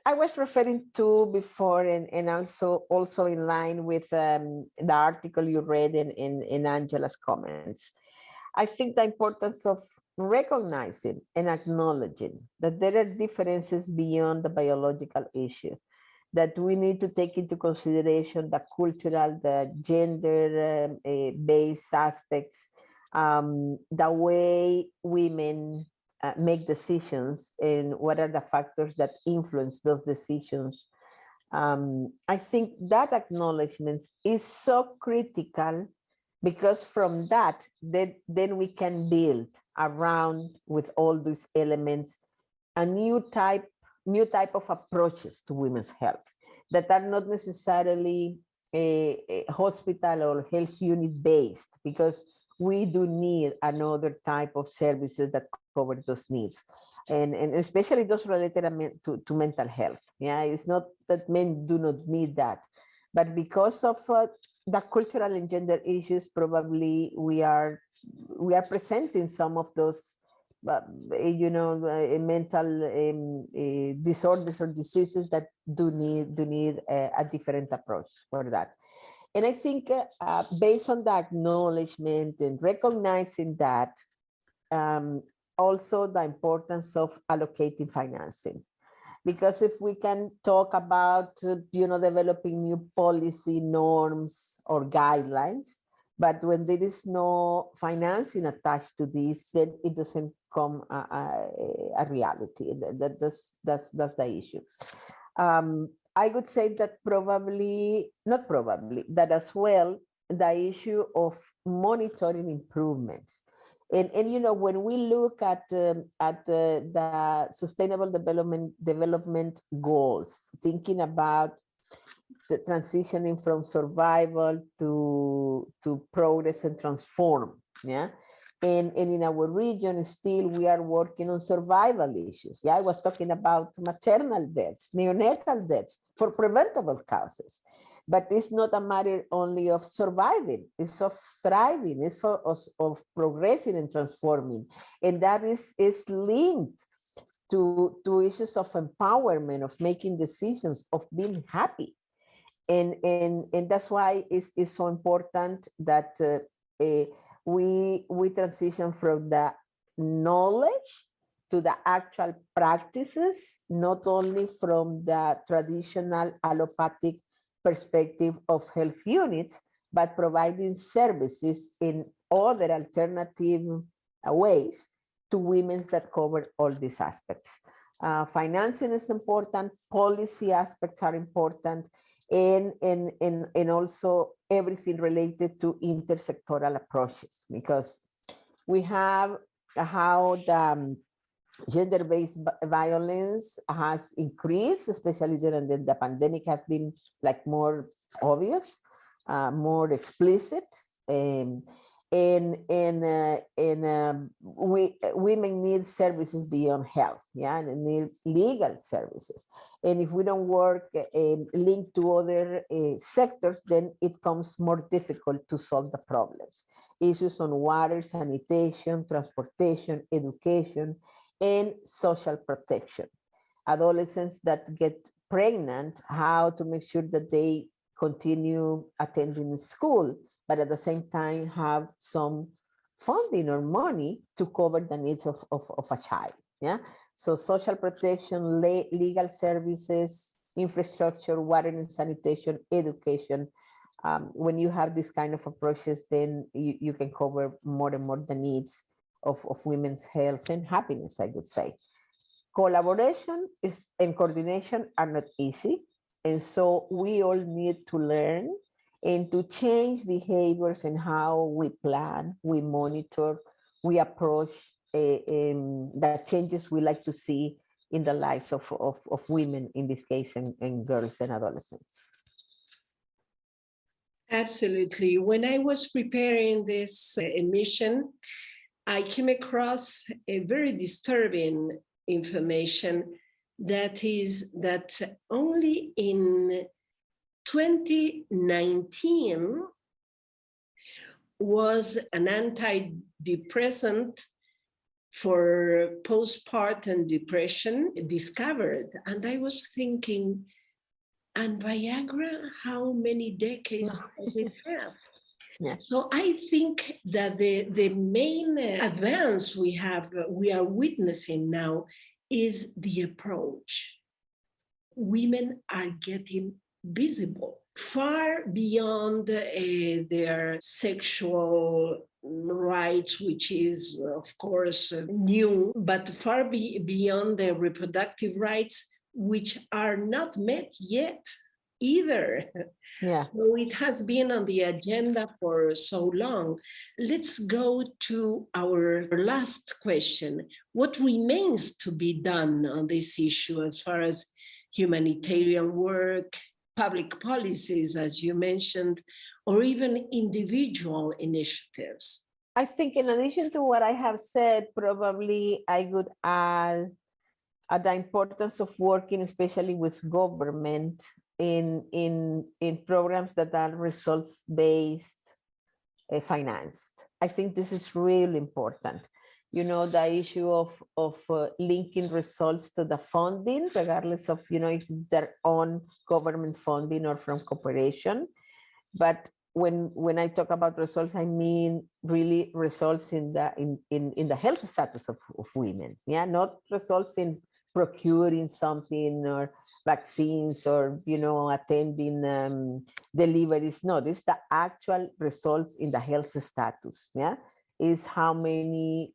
I was referring to before, and also in line with the article you read in Angela's comments, I think the importance of recognizing and acknowledging that there are differences beyond the biological issue, that we need to take into consideration the cultural, the gender-based aspects, the way women make decisions, and what are the factors that influence those decisions. I think that acknowledgement is so critical, because from that, then we can build around, with all these elements, a new type of approaches to women's health that are not necessarily a hospital or health unit based, because we do need another type of services that cover those needs, and especially those related to mental health. Yeah, it's not that men do not need that, but because of the cultural and gender issues, probably we are presenting some of those mental disorders or diseases that do need a different approach for that. And I think based on that acknowledgement and recognizing that, also the importance of allocating financing. Because if we can talk about, developing new policy norms or guidelines, but when there is no financing attached to this, then it doesn't come a reality. That's the issue. I would say that that as well, the issue of monitoring improvements. And when we look at the sustainable development goals, thinking about the transitioning from survival to progress and transform, yeah. And in our region, still we are working on survival issues. Yeah, I was talking about maternal deaths, neonatal deaths for preventable causes. But it's not a matter only of surviving, it's of thriving, it's of progressing and transforming. And that is linked to issues of empowerment, of making decisions, of being happy. And that's why it's so important that we transition from the knowledge to the actual practices, not only from the traditional allopathic perspective of health units, but providing services in other alternative ways to women that cover all these aspects. Financing is important, policy aspects are important, and also everything related to intersectoral approaches, because we have how the gender-based violence has increased, especially during the pandemic, has been like more obvious, more explicit, women need services beyond health, yeah, and need legal services. And if we don't work linked to other sectors, then it becomes more difficult to solve the problems. Issues on water, sanitation, transportation, education, and social protection. Adolescents that get pregnant, how to make sure that they continue attending school, but at the same time have some funding or money to cover the needs of a child. Yeah. So social protection, legal services, infrastructure, water and sanitation, education. When you have this kind of approaches, then you can cover more and more the needs of women's health and happiness, I would say. Collaboration and coordination are not easy. And so we all need to learn and to change behaviors and how we plan, we monitor, we approach the changes we like to see in the lives of women, in this case, and girls and adolescents. Absolutely. When I was preparing this emission, I came across a very disturbing information that is that only in 2019 was an antidepressant for postpartum depression discovered. And I was thinking, and Viagra, how many decades does it have? Yes. So I think that the main advance we are witnessing now is the approach. Women are getting visible far beyond their sexual rights, which is of course new, but far beyond their reproductive rights, which are not met yet either. Yeah. So it has been on the agenda for so long. Let's go to our last question. What remains to be done on this issue as far as humanitarian work, public policies, as you mentioned, or even individual initiatives? I think in addition to what I have said, probably I would add the importance of working especially with government in programs that are results-based, financed. I think this is really important. You know, the issue of linking results to the funding, regardless of, you know, if they're on government funding or from cooperation. But when I talk about results, I mean really results in the health status of women. Yeah, not results in procuring something or vaccines or, you know, attending deliveries. No, this is the actual results in the health status. Yeah, is how many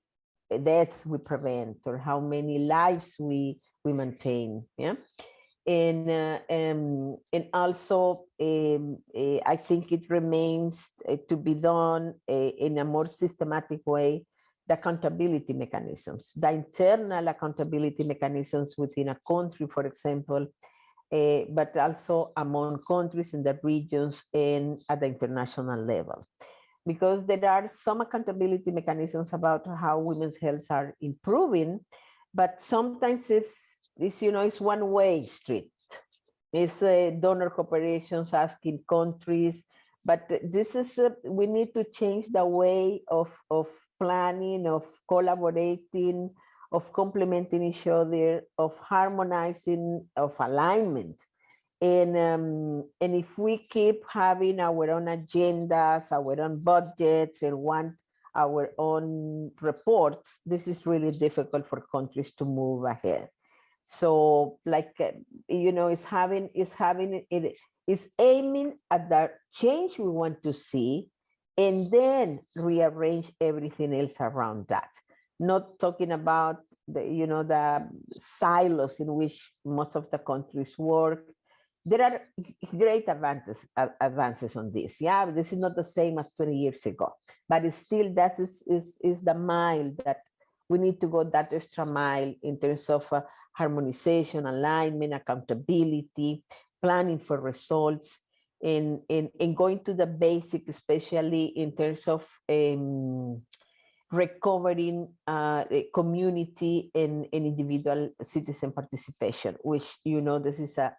deaths we prevent or how many lives we maintain. Yeah. And also, I think it remains to be done in a more systematic way, the accountability mechanisms, the internal accountability mechanisms within a country, for example, but also among countries in the regions and at the international level. Because there are some accountability mechanisms about how women's health are improving, but sometimes it's you know, it's one-way street. It's donor corporations asking countries, but this is we need to change the way of planning, of collaborating, of complementing each other, of harmonizing, of alignment. And if we keep having our own agendas, our own budgets, and want our own reports, this is really difficult for countries to move ahead. So, like, you know, it's aiming at the change we want to see, and then rearrange everything else around that. Not talking about the, you know, the silos in which most of the countries work. There are great advances on this. Yeah, this is not the same as 20 years ago, but it's still that is the mile that we need to go, that extra mile in terms of harmonization, alignment, accountability, planning for results, and going to the basic, especially in terms of recovering community and individual citizen participation, which, you know, this is a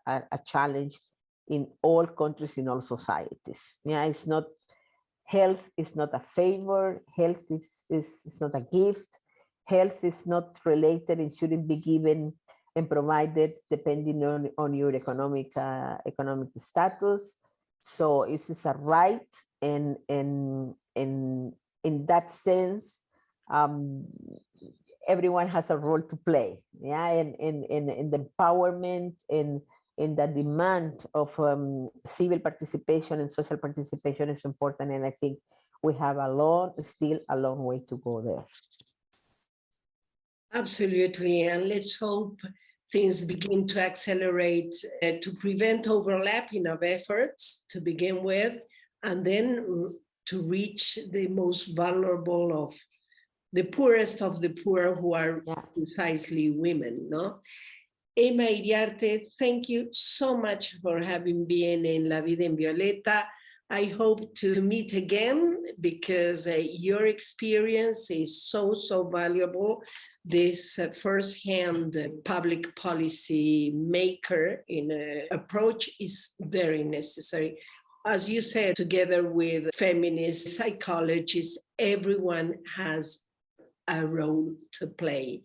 challenge in all countries, in all societies. Yeah, it's not, health is not a favor, health is not a gift. health is not related and shouldn't be given and provided depending on your economic status. So this is a right, and in that sense, everyone has a role to play, yeah, in the empowerment, in the demand of civil participation and social participation is important, and I think we have still a long way to go there. Absolutely, and let's hope things begin to accelerate to prevent overlapping of efforts to begin with, and then to reach the most vulnerable of the poorest of the poor, who are precisely women, no? Emma Iriarte, thank you so much for having been in La Vida en Violeta. I hope to meet again, because your experience is so valuable. This first-hand public policy maker in approach is very necessary. As you said, together with feminist psychologists, everyone has a role to play.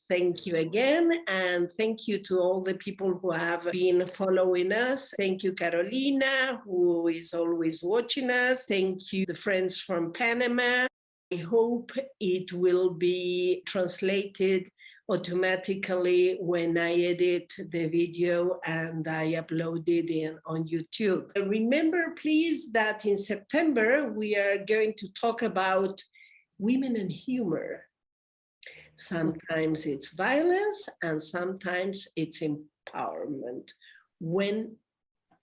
Thank you again, and thank you to all the people who have been following us. Thank you, Carolina, who is always watching us. Thank you, the friends from Panama. I hope it will be translated automatically when I edit the video and I upload it on YouTube. Remember, please, that in September, we are going to talk about women and humor. Sometimes it's violence and sometimes it's empowerment. When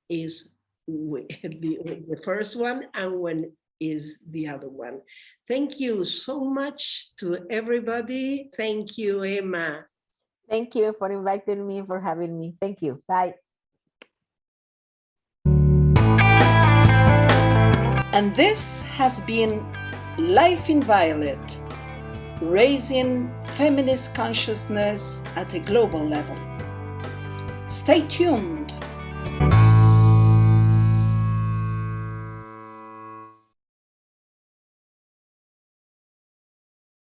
is the first one and when is the other one? Thank you so much to everybody. Thank you, Emma. Thank you for inviting me, for having me. Thank you. Bye. And this has been Life in Violet, raising feminist consciousness at a global level. Stay tuned